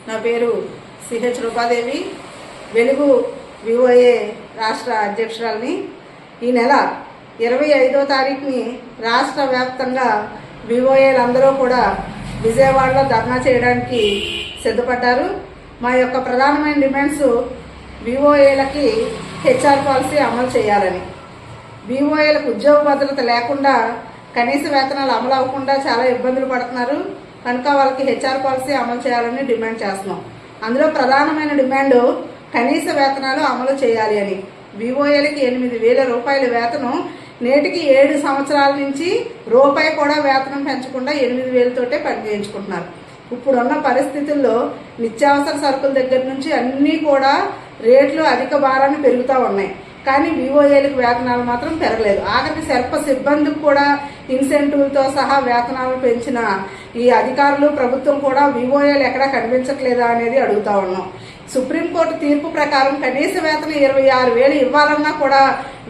నా పేరు సిహెచ్ రూపాదేవి, వెలుగు వివోఏ రాష్ట్ర అధ్యక్షురాలిని. ఈ నెల 25వ తారీఖుని రాష్ట్ర వ్యాప్తంగా వివోఏలందరూ కూడా విజయవాడలో ధర్నా చేయడానికి సిద్ధపడ్డారు. మా యొక్క ప్రధానమైన డిమాండ్స్ వివోఏలకి హెచ్ఆర్ పాలసీ అమలు చేయాలని, వివోఏలకు ఉద్యోగ భద్రత లేకుండా కనీస వేతనాలు అమలు అవ్వకుండా చాలా ఇబ్బందులు పడుతున్నారు కనుక వాళ్ళకి హెచ్ఆర్ పాలసీ అమలు చేయాలని డిమాండ్ చేస్తున్నాం. అందులో ప్రధానమైన డిమాండ్ కనీస వేతనాలు అమలు చేయాలి అని. వివోఏలకి 8,000 రూపాయల వేతనం నేటికి 7 సంవత్సరాల నుంచి రూపాయి కూడా వేతనం పెంచకుండా 8,000 తోటే పని చేయించుకుంటున్నారు. ఇప్పుడున్న పరిస్థితుల్లో నిత్యావసర సరుకుల దగ్గర నుంచి అన్నీ కూడా రేట్లు అధిక భారాన్ని పెరుగుతూ ఉన్నాయి. కానీ వివోఏలకు వేతనాలు మాత్రం పెరగలేదు. ఆఖరికి సర్ప సిబ్బందికి కూడా ఇన్సెంటివ్లతో సహా వేతనాలు పెంచిన ఈ అధికారులు ప్రభుత్వం కూడా వివోఏలు ఎక్కడా కనిపించట్లేదా అనేది అడుగుతా ఉన్నాం. సుప్రీంకోర్టు తీర్పు ప్రకారం కనీస వేతనం 26,000 ఇవ్వాలన్నా కూడా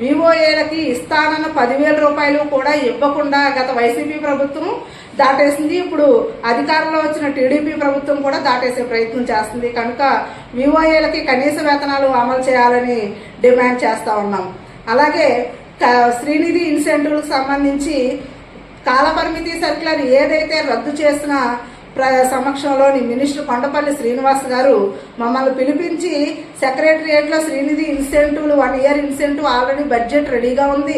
వివోఏలకి ఇస్తానన్న 10,000 రూపాయలు కూడా ఇవ్వకుండా గత వైసీపీ ప్రభుత్వం దాటేసింది. ఇప్పుడు అధికారంలో వచ్చిన టీడీపీ ప్రభుత్వం కూడా దాటేసే ప్రయత్నం చేస్తుంది. కనుక వివోఏలకి కనీస వేతనాలు అమలు చేయాలని డిమాండ్ చేస్తా ఉన్నాం. అలాగే శ్రీనిధి ఇన్సెంటివ్లకు సంబంధించి కాలపరిమితి సర్క్యులర్ ఏదైతే రద్దు చేసిన సమక్షంలోని మినిస్టర్ కొండపల్లి శ్రీనివాస్ గారు మమ్మల్ని పిలిపించి సెక్రటరియేట్లో శ్రీనిధి ఇన్సెంటివ్లు 1 ఇయర్ ఇన్సెంటివ్ ఆల్రెడీ బడ్జెట్ రెడీగా ఉంది,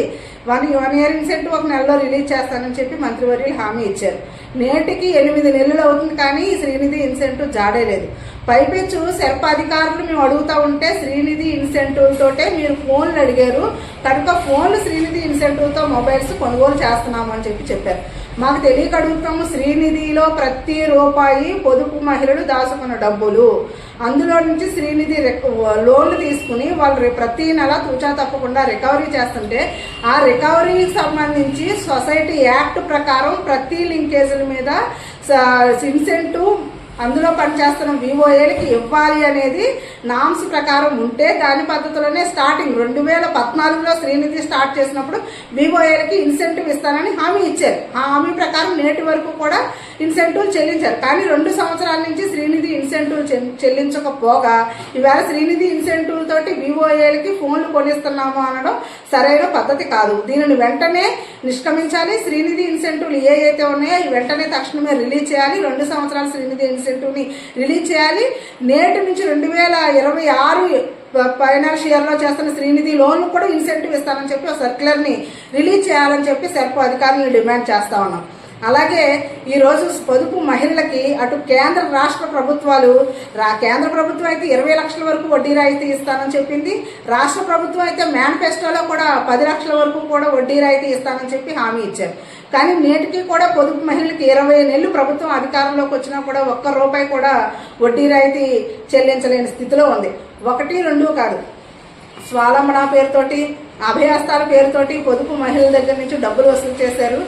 1 ఇయర్ ఇన్సెంటివ్ 1 నెలలో రిలీజ్ చేస్తానని చెప్పి మంత్రివర్యులు హామీ ఇచ్చారు. నేటికి 8 నెలలు అవుతుంది కానీ శ్రీనిధి ఇన్సెంటివ్ జాడేలేదు. పైపెచ్చు సెర్ప అధికారులు మేము అడుగుతా ఉంటే శ్రీనిధి ఇన్సెంటివ్ తోటే మీరు ఫోన్లు అడిగారు కనుక ఫోన్లు శ్రీనిధి ఇన్సెంటివ్తో మొబైల్స్ కొనుగోలు చేస్తున్నాము అని చెప్పారు. మాకు తెలియక అడుగుతాము, శ్రీనిధిలో ప్రతి రూపాయి పొదుపు మహిళలు దాచుకున్న డబ్బులు, అందులో నుంచి శ్రీనిధి లోన్లు తీసుకుని వాళ్ళు ప్రతి నెల తూచా తప్పకుండా రికవరీ చేస్తుంటే ఆ రికవరీకి సంబంధించి సొసైటీ యాక్ట్ ప్రకారం ప్రతి లింకేజీల మీద ఇన్సెంటివ్ అందులో పనిచేస్తున్న వివోఏలకి ఇవ్వాలి అనేది నామ్స్ ప్రకారం ఉంటే దాని పద్ధతిలోనే స్టార్టింగ్ 2014లో శ్రీనిధి స్టార్ట్ చేసినప్పుడు వివోఏలకి ఇన్సెంటివ్ ఇస్తానని హామీ ఇచ్చారు. ఆ హామీ ప్రకారం నేటి వరకు కూడా ఇన్సెంటివ్ చెల్లించారు. కానీ 2 సంవత్సరాల నుంచి శ్రీనిధి ఇన్సెంటివ్ చెల్లించకపోగా ఇవాళ శ్రీనిధి ఇన్సెంటివ్ తోటి వివోఏలకి ఫోన్లు కొనిస్తున్నాము అనడం సరైన పద్ధతి కాదు. దీనిని వెంటనే నిష్క్రమించాలి. శ్రీనిధి ఇన్సెంటివ్లు ఏవైతే ఉన్నాయో వెంటనే తక్షణమే రిలీజ్ చేయాలి. 2 సంవత్సరాల శ్రీనిధి ఇన్సెంటివ్ ని రిలీజ్ చేయాలి. నేటి నుంచి 2026 ఫైనాన్షియల్ ఇయర్ లో చేస్తున్న శ్రీనిధి లోన్ కూడా ఇన్సెంటివ్ ఇస్తానని చెప్పి ఒక సర్క్యులర్ ని రిలీజ్ చేయాలని చెప్పి సెర్ప అధికారులను డిమాండ్ చేస్తా ఉన్నాం. అలాగే ఈ రోజు పొదుపు మహిళలకి అటు కేంద్ర రాష్ట్ర ప్రభుత్వాలు కేంద్ర ప్రభుత్వం అయితే 20 లక్షల వరకు వడ్డీ రాయితీ ఇస్తానని చెప్పింది. రాష్ట్ర ప్రభుత్వం అయితే మేనిఫెస్టోలో కూడా 10 లక్షల వరకు కూడా వడ్డీ రాయితీ ఇస్తానని చెప్పి హామీ ఇచ్చారు. కానీ నేటికి కూడా పొదుపు మహిళలకి 20 నెలలు ప్రభుత్వం అధికారంలోకి వచ్చినా కూడా 1 రూపాయి కూడా వడ్డీ రాయితీ చెల్లించలేని స్థితిలో ఉంది. 1, 2 కాదు, స్వాలంబన పేరుతోటి అభయహస్తాల పేరుతోటి పొదుపు మహిళల దగ్గర నుంచి డబ్బులు వసూలు చేశారు.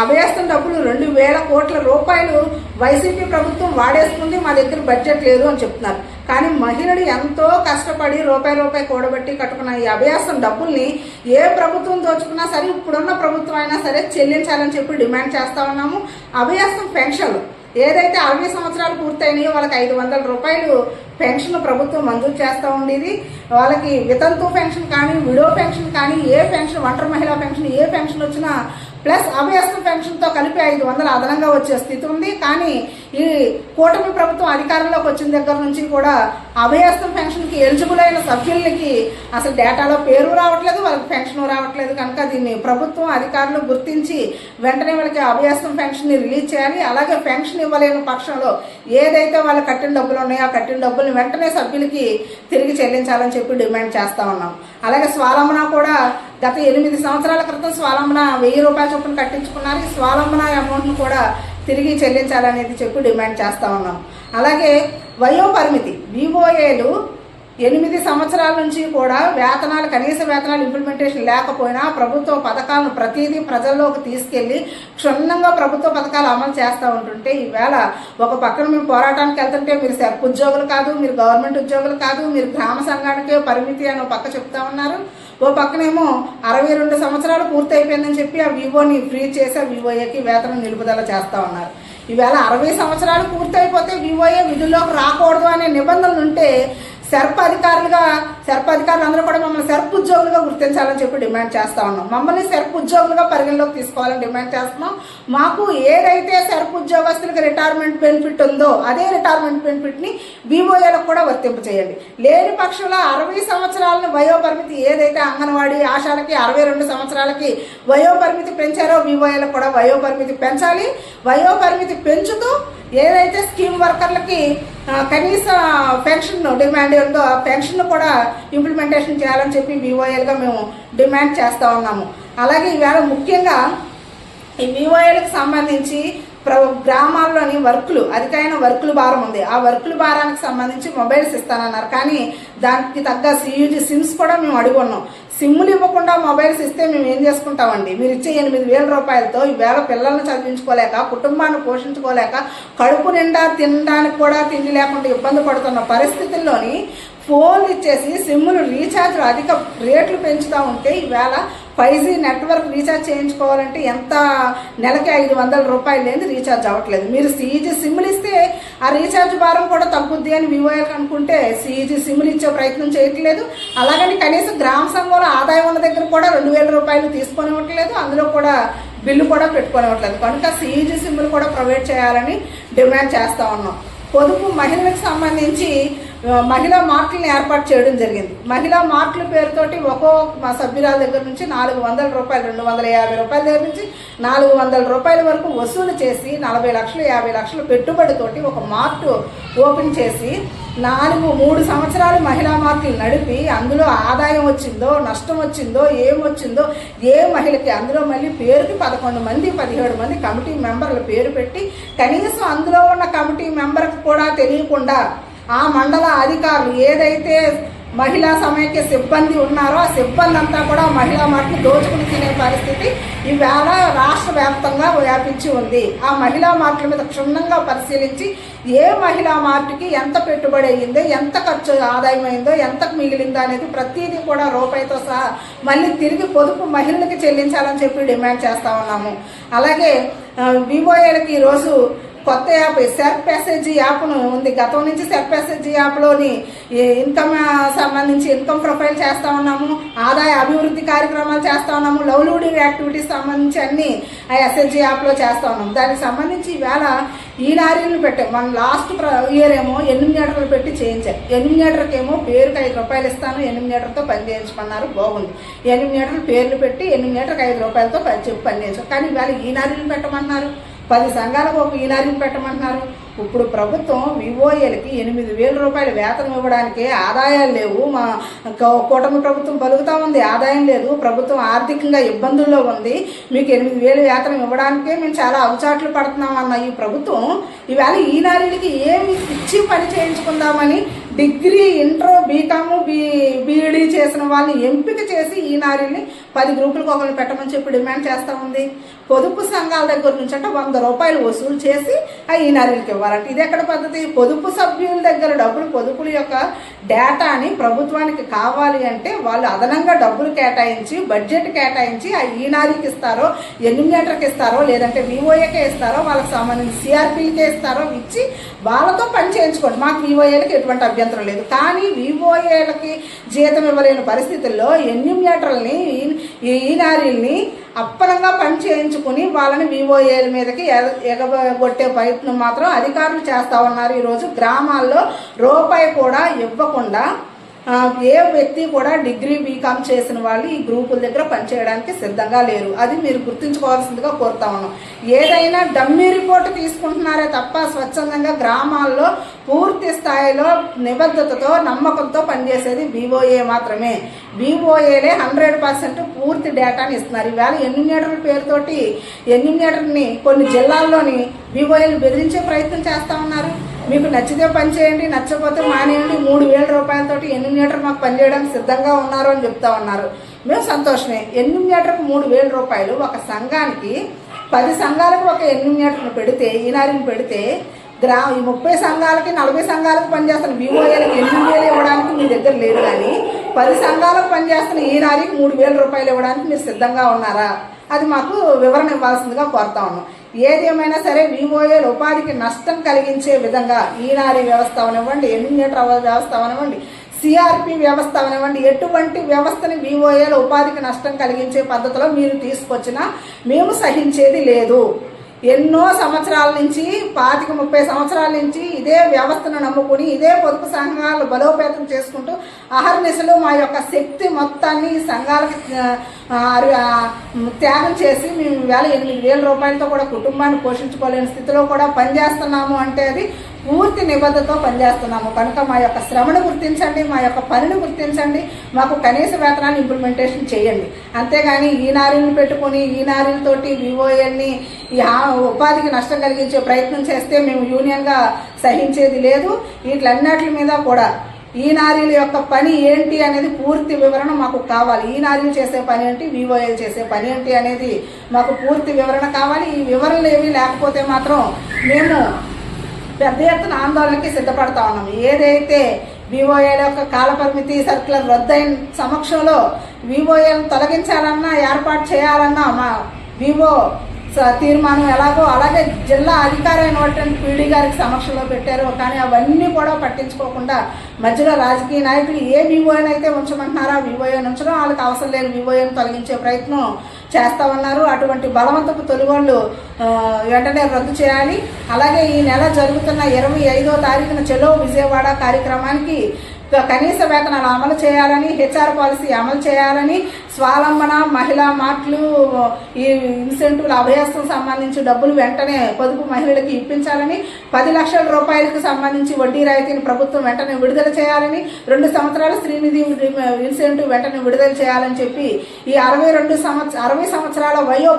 అభయహస్తం డబ్బులు 2,000 కోట్ల రూపాయలు వైసీపీ ప్రభుత్వం వాడేసుకుంది, మా దగ్గర బడ్జెట్ లేదు అని చెప్తున్నారు. కానీ మహిళలు ఎంతో కష్టపడి రూపాయి కూడబెట్టి కట్టుకున్న ఈ అభయహస్తం డబ్బుల్ని ఏ ప్రభుత్వం దోచుకున్నా సరే ఇప్పుడున్న ప్రభుత్వం అయినా సరే చెల్లించాలని చెప్పి డిమాండ్ చేస్తా ఉన్నాము. అభయహస్తం పెన్షన్లు ఏదైతే 60 సంవత్సరాలు పూర్తయినాయో వాళ్ళకి 500 రూపాయలు పెన్షన్ ప్రభుత్వం మంజూరు చేస్తూ ఉండేది. వాళ్ళకి వితంతు పెన్షన్ కానీ విడో పెన్షన్ కానీ ఏ పెన్షన్, ఒంటరి మహిళా పెన్షన్ ఏ పెన్షన్ వచ్చినా ప్లస్ అభయహస్తం పెన్షన్తో కలిపి 500 అదనంగా వచ్చే స్థితి ఉంది. కానీ ఈ కూటమి ప్రభుత్వం అధికారంలోకి వచ్చిన దగ్గర నుంచి కూడా అభయహస్తం పెన్షన్కి ఎలిజిబుల్ అయిన సభ్యులకి అసలు డేటాలో పేరు రావట్లేదు, వాళ్ళకి పెన్షన్ రావట్లేదు. కనుక దీన్ని ప్రభుత్వం అధికారులు గుర్తించి వెంటనే వాళ్ళకి అభయహస్తం పెన్షన్ని రిలీజ్ చేయాలి. అలాగే పెన్షన్ ఇవ్వలేని పక్షంలో ఏదైతే వాళ్ళు కట్టిన డబ్బులు ఉన్నాయో ఆ కట్టిన డబ్బుల్ని వెంటనే సభ్యులకి తిరిగి చెల్లించాలని చెప్పి డిమాండ్ చేస్తా ఉన్నాం. అలాగే స్వాలంబన కూడా గత 8 సంవత్సరాల క్రితం స్వాలంబన 1000 రూపాయల చొప్పున కట్టించుకున్నారు. ఈ స్వాలంబన అమౌంట్ను కూడా తిరిగి చెల్లించాలనేది చెప్పి డిమాండ్ చేస్తా ఉన్నాం. అలాగే వయోపరిమితి వివోఏలు 8 సంవత్సరాల నుంచి కూడా వేతనాలు కనీస వేతనాలు ఇంప్లిమెంటేషన్ లేకపోయినా ప్రభుత్వ పథకాలను ప్రతిదీ ప్రజల్లోకి తీసుకెళ్లి క్షుణ్ణంగా ప్రభుత్వ పథకాలు అమలు చేస్తూ ఉంటుంటే ఈవేళ ఒక పక్కన మేము పోరాటానికి వెళ్తుంటే మీరు సెర్ప్ ఉద్యోగులు కాదు, మీరు గవర్నమెంట్ ఉద్యోగులు కాదు, మీరు గ్రామ సంఘానికే పరిమితి అని ఒక పక్క చెప్తా ఉన్నారు. ఓ పక్కనేమో 62 సంవత్సరాలు పూర్తి అయిపోయిందని చెప్పి ఆ వివోని ఫ్రీ చేసి ఆ వివోఏకి వేతనం నిలుపుదల చేస్తా ఉన్నారు. ఈవేళ 60 సంవత్సరాలు పూర్తయిపోతే వివోఏ విధుల్లోకి రాకూడదు అనే నిబంధనలు ఉంటే సెర్ప్ అధికారులు అందరూ కూడా మమ్మల్ని సెర్ప్ ఉద్యోగులుగా గుర్తించాలని చెప్పి డిమాండ్ చేస్తా ఉన్నాం. మమ్మల్ని సెర్ప్ ఉద్యోగులుగా పరిగణలోకి తీసుకోవాలని డిమాండ్ చేస్తున్నాం. మాకు ఏదైతే సెర్ప్ ఉద్యోగస్తులకు రిటైర్మెంట్ బెనిఫిట్ ఉందో అదే రిటైర్మెంట్ బెనిఫిట్ని వివోఏలకు కూడా వర్తింపచేయండి. లేని పక్షంలో 60 సంవత్సరాలను వయోపరిమితి ఏదైతే అంగన్వాడీ ఆశాలకి 62 సంవత్సరాలకి వయోపరిమితి పెంచారో వివోఏలకు కూడా వయోపరిమితి పెంచాలి. వయోపరిమితి పెంచుతూ ఏదైతే స్కీమ్ వర్కర్లకి కనీస పెన్షన్ డిమాండ్ ఉందో ఆ పెన్షన్ కూడా ఇంప్లిమెంటేషన్ చేయాలని చెప్పి వివోఏలుగా మేము డిమాండ్ చేస్తూ ఉన్నాము. అలాగే ఈవేళ ముఖ్యంగా ఈ వివోఏలకు సంబంధించి గ్రామాల్లోని అధికమైన వర్కుల భారం ఉంది. ఆ వర్కుల భారానికి సంబంధించి మొబైల్స్ ఇస్తానన్నారు. కానీ దానికి తగ్గ CUG సిమ్స్ కూడా మేము అడుగున్నాం. సిమ్ములు ఇవ్వకుండా మొబైల్స్ ఇస్తే మేము ఏం చేసుకుంటామండి? మీరు ఇచ్చే 8,000 రూపాయలతో ఈవేళ పిల్లల్ని చదివించుకోలేక, కుటుంబాన్ని పోషించుకోలేక, కడుపు నిండా తినడానికి కూడా తిండి లేకుండా ఇబ్బంది పడుతున్న పరిస్థితుల్లోని ఫోన్లు ఇచ్చేసి సిమ్ములు రీఛార్జ్ అధిక రేట్లు పెంచుతూ ఉంటే ఈవేళ 5G నెట్వర్క్ రీఛార్జ్ చేయించుకోవాలంటే ఎంత నెలకి 500 రూపాయలు లేని రీఛార్జ్ అవ్వట్లేదు. మీరు CUG సిమ్ములు ఇస్తే ఆ రీఛార్జ్ భారం కూడా తగ్గుద్ది అని వివోఏలకు అనుకుంటే CUG సిమ్ములు ఇచ్చే ప్రయత్నం చేయట్లేదు. అలాగని కనీసం గ్రామ సంఘంలో ఆదాయం ఉన్న దగ్గర కూడా 2,000 రూపాయలు తీసుకొని ఇవ్వట్లేదు. అందులో కూడా బిల్లు కూడా పెట్టుకోనివ్వట్లేదు. కనుక CUG సిమ్ములు కూడా ప్రొవైడ్ చేయాలని డిమాండ్ చేస్తూ ఉన్నాం. పొదుపు మహిళలకు సంబంధించి మహిళా మార్కులను ఏర్పాటు చేయడం జరిగింది. మహిళా మార్కుల పేరుతోటి మా సభ్యురాల దగ్గర నుంచి 400 రూపాయలు, 250 రూపాయల దగ్గర నుంచి 400 రూపాయల వరకు వసూలు చేసి 40 లక్షలు 50 లక్షల పెట్టుబడితోటి ఒక మార్ట్ ఓపెన్ చేసి 3 సంవత్సరాలు మహిళా మార్కులు నడిపి అందులో ఆదాయం వచ్చిందో నష్టం వచ్చిందో ఏమొచ్చిందో ఏ మహిళకి అందులో మళ్ళీ పేరుకి 11 మంది 17 మంది కమిటీ మెంబర్ల పేరు పెట్టి కనీసం అందులో ఉన్న కమిటీ మెంబర్కి కూడా తెలియకుండా ఆ మండల అధికారులు ఏదైతే మహిళా సమైక్య సిబ్బంది ఉన్నారో ఆ సిబ్బంది అంతా కూడా మహిళా మార్ట్ని దోచుకుని తినే పరిస్థితి ఈవేళ రాష్ట్ర వ్యాప్తంగా వ్యాపించి ఉంది. ఆ మహిళా మార్ట్ల మీద క్షుణ్ణంగా పరిశీలించి ఏ మహిళా మార్ట్కి ఎంత పెట్టుబడి అయ్యిందో, ఎంత ఖర్చు ఆదాయం అయిందో, ఎంత మిగిలిందో అనేది ప్రతిదీ కూడా రూపాయితో సహా మళ్ళీ తిరిగి పొదుపు మహిళలకి చెల్లించాలని చెప్పి డిమాండ్ చేస్తా ఉన్నాము. అలాగే వివోఏలకి ఈరోజు కొత్త యాప్ సెర్ప్ SHG యాప్ ఉంది. గతం నుంచి సెర్ప్ SHG యాప్లోని ఇన్కమ్ సంబంధించి ఇన్కమ్ ప్రొఫైల్ చేస్తూ ఉన్నాము, ఆదాయ అభివృద్ధి కార్యక్రమాలు చేస్తూ ఉన్నాము, లవ్లీవుడ్ యాక్టివిటీస్ సంబంధించి అన్ని ఆ SHG యాప్లో చేస్తూ ఉన్నాము. దానికి సంబంధించి ఈవేళ ఈనారీలు పెట్టాం. మనం లాస్ట్ ఇయర్ ఏమో ఎనిమినేటర్లు పెట్టి చేయించారు. ఎనిమినేటర్కి ఏమో పేరుకి 5 రూపాయలు ఇస్తాను, ఎనిమినేటర్తో పని చేయించమన్నారు. బాగుంది. ఎనిమినేటర్లు పేర్లు పెట్టి ఎనిమినేటర్కి 5 రూపాయలతో పని చేయించారు. కానీ ఈవేళ ఈనారీలు పెట్టమన్నారు, 10 సంఘాలకు ఒక ఈనారీలు పెట్టమంటున్నారు. ఇప్పుడు ప్రభుత్వం వివోఏలకి 8,000 రూపాయల వేతనం ఇవ్వడానికి ఆదాయాలు లేవు. మా కూటమి ప్రభుత్వం పలుకుతా ఉంది, ఆదాయం లేదు, ప్రభుత్వం ఆర్థికంగా ఇబ్బందుల్లో ఉంది, మీకు 8,000 వేతనం ఇవ్వడానికే మేము చాలా అవచాట్లు పడుతున్నాం అన్న ఈ ప్రభుత్వం ఈవేళ ఈనారీలకి ఏమి ఇచ్చి పని చేయించుకుందామని డిగ్రీ, ఇంటర్, బీకామ్, బీఈడీ చేసిన వాళ్ళని ఎంపిక చేసి ఈనారీని 10 గ్రూపులకు ఒకరిని పెట్టమని చెప్పి డిమాండ్ చేస్తూ ఉంది. పొదుపు సంఘాల దగ్గర నుంచి అంటే 100 రూపాయలు వసూలు చేసి ఆ ఈనారీలకి ఇవ్వాలంటే ఇది ఎక్కడ పద్ధతి? పొదుపు సభ్యుల దగ్గర డబ్బులు, పొదుపుల యొక్క డేటాని ప్రభుత్వానికి కావాలి అంటే వాళ్ళు అదనంగా డబ్బులు కేటాయించి, బడ్జెట్ కేటాయించి ఆ ఈనారీకి ఇస్తారో, ఎన్యూమినేటర్కి ఇస్తారో, లేదంటే వివోఏకే ఇస్తారో, వాళ్ళకి సంబంధించి సిఆర్పీలకే ఇస్తారో ఇచ్చి వాళ్ళతో పని చేయించుకోండి. మాకు వివోఏలకి ఎటువంటి అభ్యంతరం లేదు. కానీ వివోఏలకి జీతం ఇవ్వలేని పరిస్థితుల్లో ఎన్యూమినేటర్లని, ఈనారీల్ని అప్పనంగా పని చేయించుకుని వాళ్ళని వివోఏల మీదకి ఎగగొట్టే ప్రయత్నం మాత్రం అధికారులు చేస్తూ ఉన్నారు. ఈరోజు గ్రామాల్లో రూపాయి కూడా ఇవ్వకుండా ఏ వ్యక్తి కూడా డిగ్రీ, బీకామ్ చేసిన వాళ్ళు ఈ గ్రూపుల దగ్గర పనిచేయడానికి సిద్ధంగా లేరు. అది మీరు గుర్తుంచుకోవాల్సిందిగా కోరుతా ఉన్నాం. ఏదైనా డమ్మీ రిపోర్ట్ తీసుకుంటున్నారే తప్ప స్వచ్ఛందంగా గ్రామాల్లో పూర్తి స్థాయిలో నిబద్ధతతో, నమ్మకంతో పనిచేసేది వివోఏ మాత్రమే. వివోఏలే 100% పూర్తి డేటాని ఇస్తున్నారు. ఈవేళ ఎన్యూమినేటర్ల పేరుతోటి ఎన్యూమినేటర్ని కొన్ని జిల్లాల్లోని వివోఏలు బెదిరించే ప్రయత్నం చేస్తూ ఉన్నారు. మీకు నచ్చితే పని చేయండి, నచ్చకపోతే మానేయండి, 3,000 రూపాయలతోటి ఎన్యూమినేటర్ మాకు పనిచేయడానికి సిద్ధంగా ఉన్నారు అని చెప్తా ఉన్నారు. మేము సంతోషమే. ఎన్యూమినేటర్కి 3,000 రూపాయలు ఒక సంఘానికి 10 సంఘాలకు ఒక ఎన్యూమినేటర్ని పెడితే, ఈనారిని పెడితే ఈ 30 సంఘాలకి 40 సంఘాలకు పనిచేస్తున్న వివోఏలకు 8,000 ఇవ్వడానికి మీ దగ్గర లేదు. కానీ 10 సంఘాలకు పనిచేస్తున్న ఈనారికి 3,000 రూపాయలు ఇవ్వడానికి మీరు సిద్ధంగా ఉన్నారా? అది మాకు వివరణ ఇవ్వాల్సిందిగా కోరుతా ఉన్నాం. ఏదేమైనా సరే వివోఏలు ఉపాధికి నష్టం కలిగించే విధంగా ఈనారీ వ్యవస్థ అవనివ్వండి, ఎన్యూటర్ వ్యవస్థ అవనివ్వండి, సిఆర్పి వ్యవస్థ అవనివ్వండి, ఎటువంటి వ్యవస్థని వివోఏలు ఉపాధికి నష్టం కలిగించే పద్ధతిలో మీరు తీసుకొచ్చినా మేము సహించేది లేదు. ఎన్నో సంవత్సరాల నుంచి 25-30 సంవత్సరాల నుంచి ఇదే వ్యవస్థను నమ్ముకుని ఇదే పొదుపు సంఘాలు బలోపేతం చేసుకుంటూ అహర్నిశలు మా యొక్క శక్తి మొత్తాన్ని ఈ సంఘాలకు త్యాగం చేసి మేము 8,000 రూపాయలతో కూడా కుటుంబాన్ని పోషించుకోలేని స్థితిలో కూడా పనిచేస్తున్నాము అంటే అది పూర్తి నిబద్ధతతో పనిచేస్తున్నాము. కనుక మా యొక్క శ్రమను గుర్తించండి, మా యొక్క పనిని గుర్తించండి, మాకు కనీస వేతనాన్ని ఇంప్లిమెంటేషన్ చేయండి. అంతేగాని ఈ నారీని పెట్టుకుని ఈ నారీలతోటి వివోఏల్ని ఈ ఉపాధికి నష్టం కలిగించే ప్రయత్నం చేస్తే మేము యూనియన్గా సహించేది లేదు. వీటిలన్నిటి మీద కూడా ఈ నారీల యొక్క పని ఏంటి అనేది పూర్తి వివరణ మాకు కావాలి. ఈ నారీలు చేసే పని ఏంటి, వివోఏలు చేసే పని ఏంటి అనేది మాకు పూర్తి వివరణ కావాలి. ఈ వివరణలు ఏమీ లేకపోతే మాత్రం మేము పెద్ద ఎత్తున ఆందోళనకి సిద్ధపడతా ఉన్నాము. ఏదైతే వివోఏల యొక్క కాలపరిమితి సర్క్యులర్ రద్దయిన సమక్షంలో వివోఏలను తొలగించాలన్నా ఏర్పాటు చేయాలన్నా మా వివో తీర్మానం ఎలాగో అలాగే జిల్లా అధికారి అయినటువంటి పీడీ గారికి సమక్షంలో పెట్టారు. కానీ అవన్నీ కూడా పట్టించుకోకుండా మధ్యలో రాజకీయ నాయకులు ఏ వివోఏని అయితే ఉంచమంటున్నారో ఆ వివోఏని ఉంచడం, వాళ్ళకి అవసరం లేని వివోఏని తొలగించే ప్రయత్నం చేస్తా ఉన్నారు. అటువంటి బలవంతపు తొలిగోళ్లు వెంటనే రద్దు చేయాలి. అలాగే ఈ నెల జరుగుతున్న 25వ తారీఖున చెలో విజయవాడ కార్యక్రమానికి కనీస వేతనాలు అమలు చేయాలని, హెచ్ఆర్ పాలసీ అమలు చేయాలని, స్వావలంబన మహిళా మార్ట్లు ఈ ఇన్సెంటివ్ల అభయస్థం సంబంధించి డబ్బులు వెంటనే పొదుపు మహిళలకు ఇప్పించాలని, 10 లక్షల రూపాయలకు సంబంధించి వడ్డీ రాయితీని ప్రభుత్వం వెంటనే విడుదల చేయాలని, 2 సంవత్సరాల శ్రీనిధి ఇన్సెంటివ్ వెంటనే విడుదల చేయాలని చెప్పి ఈ 60 సంవత్సరాల వయో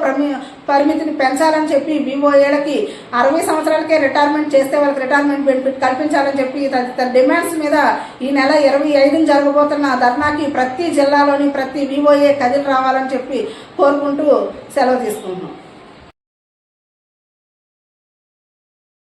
పరిమితిని పెంచాలని చెప్పి వివోఏలకి 60 సంవత్సరాలకే రిటైర్మెంట్ చేస్తే వాళ్ళకి రిటైర్మెంట్ బెనిఫిట్ కల్పించాలని చెప్పి తదితర డిమాండ్స్ మీద ఈ నెల 25న జరగబోతున్న ధర్నాకి ప్రతి జిల్లాలోని ప్రతి వివోఏ కదిలి రావాలని చెప్పి కోరుకుంటూ సెలవు తీసుకుంటున్నాం.